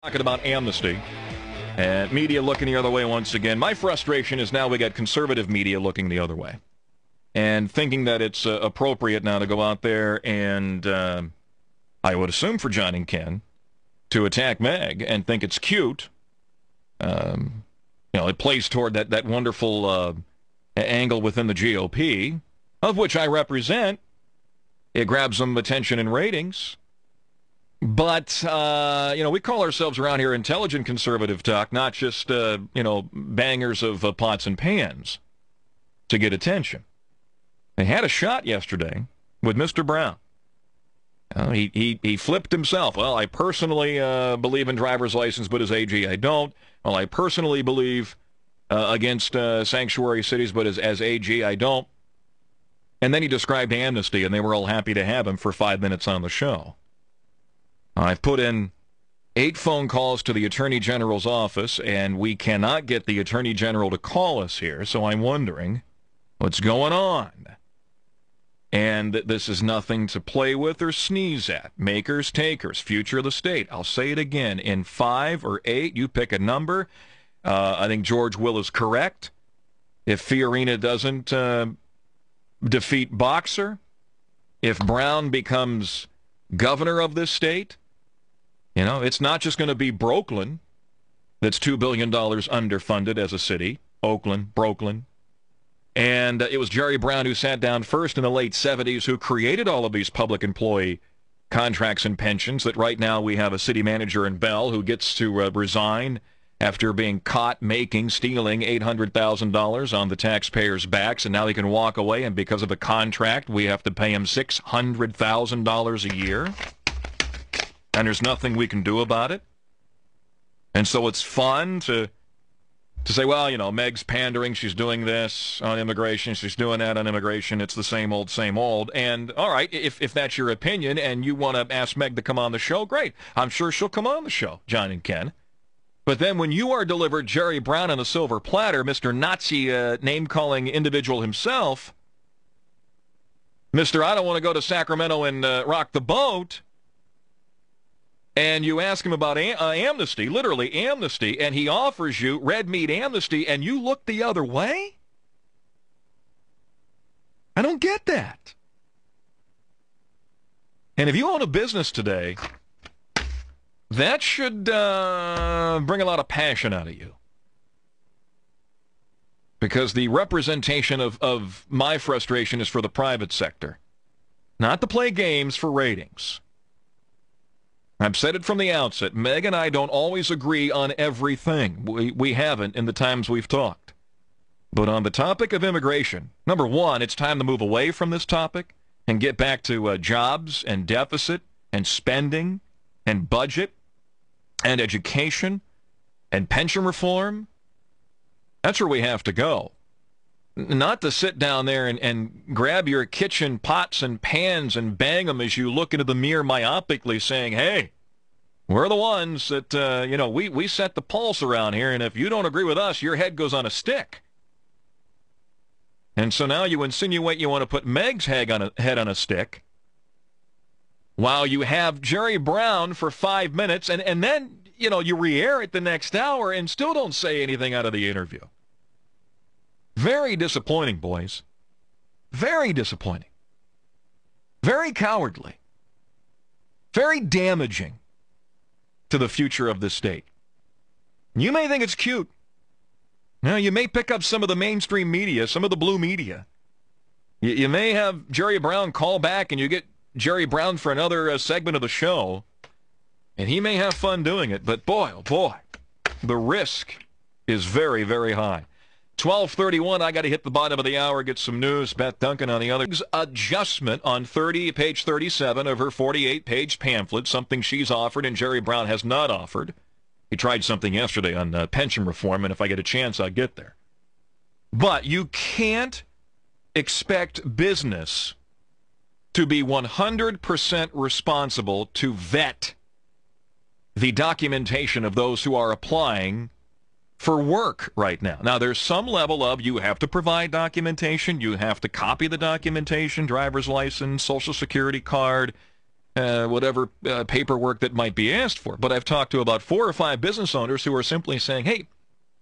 Talking about amnesty and media looking the other way once again. My frustration is now we got conservative media looking the other way and thinking that it's appropriate now to go out there and, I would assume for John and Ken, to attack Meg and think it's cute. It plays toward that wonderful angle within the GOP, of which I represent. It grabs some attention and ratings. But, we call ourselves around here intelligent conservative talk, not just, bangers of pots and pans to get attention. They had a shot yesterday with Mr. Brown. He flipped himself. Well, I personally believe in driver's license, but as AG I don't. Well, I personally believe against sanctuary cities, but as AG I don't. And then he described amnesty, and they were all happy to have him for 5 minutes on the show. I've put in 8 phone calls to the Attorney General's office, and we cannot get the Attorney General to call us here, so I'm wondering what's going on. And this is nothing to play with or sneeze at. Makers, takers, future of the state. I'll say it again. In 5 or 8, you pick a number. I think George Will is correct. If Fiorina doesn't defeat Boxer, if Brown becomes governor of this state, it's not just going to be Brooklyn that's $2 billion underfunded as a city. Oakland, Brooklyn. And it was Jerry Brown who sat down first in the late 70s who created all of these public employee contracts and pensions that right now we have a city manager in Bell who gets to resign after being caught stealing $800,000 on the taxpayers' backs, and now he can walk away, and because of the contract, we have to pay him $600,000 a year. And there's nothing we can do about it. And so it's fun to say, well, Meg's pandering. She's doing this on immigration. She's doing that on immigration. It's the same old, same old. And, all right, if that's your opinion and you want to ask Meg to come on the show, great. I'm sure she'll come on the show, John and Ken. But then when you are delivered Jerry Brown on a silver platter, Mr. Nazi name-calling individual himself, Mr. I don't want to go to Sacramento and rock the boat, and you ask him about amnesty, literally amnesty, and he offers you red meat amnesty, and you look the other way? I don't get that. And if you own a business today, that should bring a lot of passion out of you. Because the representation of my frustration is for the private sector, not to play games for ratings. I've said it from the outset. Meg and I don't always agree on everything. We haven't in the times we've talked. But on the topic of immigration, number one, it's time to move away from this topic and get back to jobs and deficit and spending and budget and education and pension reform. That's where we have to go. Not to sit down there and grab your kitchen pots and pans and bang them as you look into the mirror myopically saying, hey, we're the ones that, we set the pulse around here, and if you don't agree with us, your head goes on a stick. And so now you insinuate you want to put Meg's head on a stick while you have Jerry Brown for 5 minutes, and then, you re-air it the next hour and still don't say anything out of the interview. Very disappointing, boys. Very disappointing. Very cowardly. Very damaging to the future of this state. You may think it's cute. Now, you may pick up some of the mainstream media, some of the blue media. You may have Jerry Brown call back and you get Jerry Brown for another segment of the show, and he may have fun doing it, but boy, oh boy, the risk is very, very high. 12:31, I got to hit the bottom of the hour, get some news. Beth Duncan on the other. Adjustment on page 37 of her 48-page pamphlet, something she's offered and Jerry Brown has not offered. He tried something yesterday on pension reform, and if I get a chance, I'll get there. But you can't expect business to be 100% responsible to vet the documentation of those who are applying for work right now. Now, there's some level of you have to provide documentation, you have to copy the documentation, driver's license, social security card, whatever paperwork that might be asked for. But I've talked to about 4 or 5 business owners who are simply saying, hey,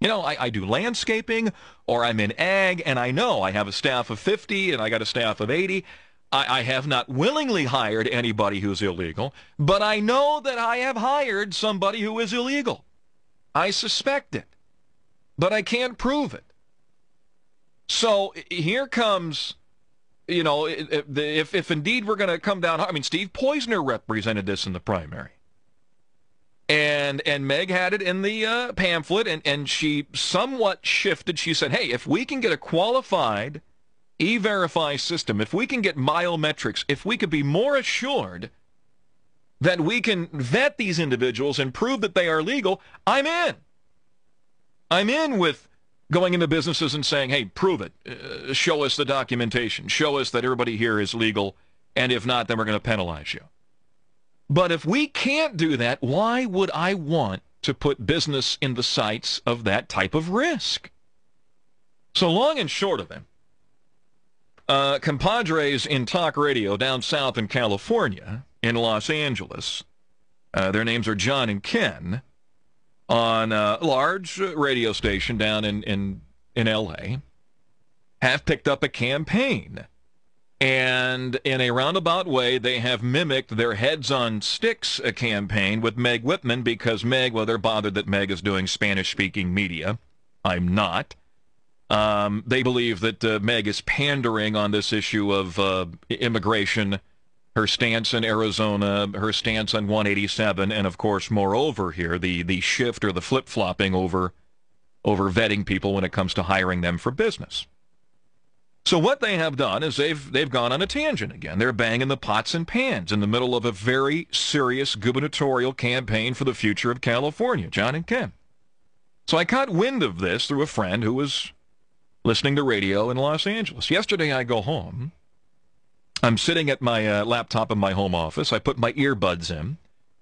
you know, I do landscaping, or I'm in ag, and I know I have a staff of 50 and I got a staff of 80. I have not willingly hired anybody who's illegal, but I know that I have hired somebody who is illegal. I suspect it, but I can't prove it. So here comes, you know, if indeed we're going to come down, I mean, Steve Poizner represented this in the primary. And Meg had it in the pamphlet, and she somewhat shifted. She said, hey, if we can get a qualified E-Verify system, if we can get biometrics, if we could be more assured that we can vet these individuals and prove that they are legal, I'm in. I'm in with going into businesses and saying, hey, prove it. Show us the documentation. Show us that everybody here is legal, and if not, then we're going to penalize you. But if we can't do that, why would I want to put business in the sights of that type of risk? So long and short of it, compadres in talk radio down south in California, in Los Angeles, their names are John and Ken, on a large radio station down in L.A., have picked up a campaign. And in a roundabout way, they have mimicked their Heads on Sticks campaign with Meg Whitman, because Meg, well, they're bothered that Meg is doing Spanish-speaking media. I'm not. They believe that Meg is pandering on this issue of immigration, her stance in Arizona, her stance on 187, and, of course, moreover here, the shift or the flip-flopping over vetting people when it comes to hiring them for business. So what they have done is they've gone on a tangent again. They're banging the pots and pans in the middle of a very serious gubernatorial campaign for the future of California, John and Ken. So I caught wind of this through a friend who was listening to radio in Los Angeles. Yesterday I go home. I'm sitting at my laptop in my home office. I put my earbuds in,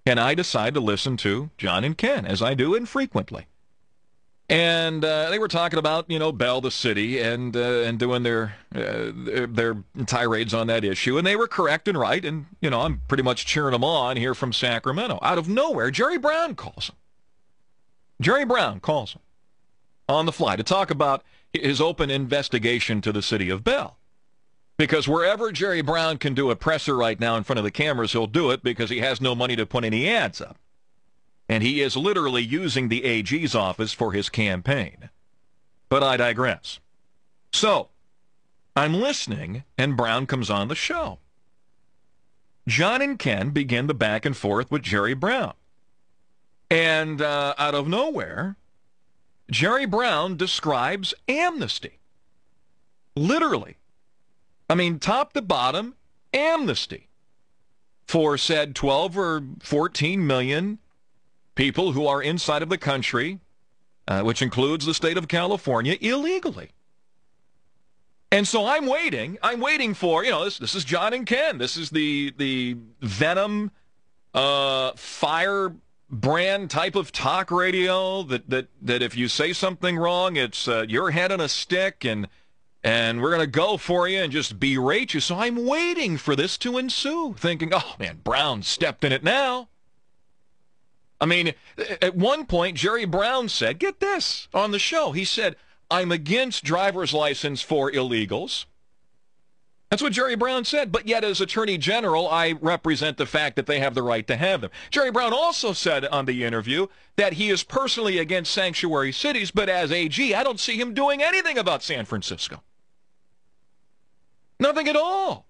and I decide to listen to John and Ken, as I do infrequently. And they were talking about, you know, Bell, the city, and doing their tirades on that issue. And they were correct and right. And, you know, I'm pretty much cheering them on here from Sacramento. Out of nowhere, Jerry Brown calls him. Jerry Brown calls him on the fly to talk about his open investigation to the city of Bell. Because wherever Jerry Brown can do a presser right now in front of the cameras, he'll do it because he has no money to put any ads up. And he is literally using the AG's office for his campaign. But I digress. So, I'm listening, and Brown comes on the show. John and Ken begin the back and forth with Jerry Brown. And out of nowhere, Jerry Brown describes amnesty. Literally. I mean, top to bottom, amnesty for said 12 or 14 million people who are inside of the country, which includes the state of California, illegally. And so I'm waiting for, you know, this is John and Ken. This is the Venom firebrand type of talk radio that if you say something wrong, it's your head on a stick, and we're going to go for you and just berate you. So I'm waiting for this to ensue, thinking, oh, man, Brown stepped in it now. I mean, at one point, Jerry Brown said, get this, on the show. He said, I'm against driver's license for illegals. That's what Jerry Brown said. But yet, as Attorney General, I represent the fact that they have the right to have them. Jerry Brown also said on the interview that he is personally against sanctuary cities, but as AG, I don't see him doing anything about San Francisco. Nothing at all.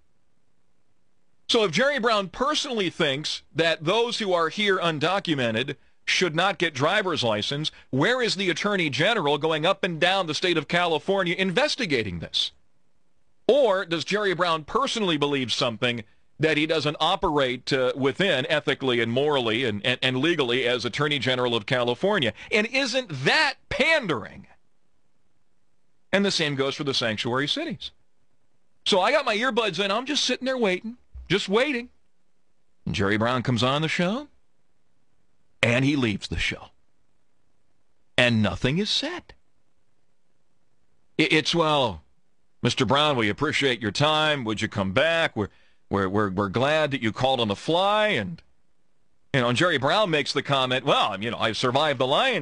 So if Jerry Brown personally thinks that those who are here undocumented should not get driver's license, where is the Attorney General going up and down the state of California investigating this? Or does Jerry Brown personally believe something that he doesn't operate within ethically and morally and legally as Attorney General of California? And isn't that pandering? And the same goes for the sanctuary cities. So I got my earbuds in. I'm just sitting there waiting. Just waiting. And Jerry Brown comes on the show, and he leaves the show. And nothing is said. It's, well, Mr. Brown, we appreciate your time. Would you come back? we're glad that you called on the fly, and Jerry Brown makes the comment, well, I survived the Lions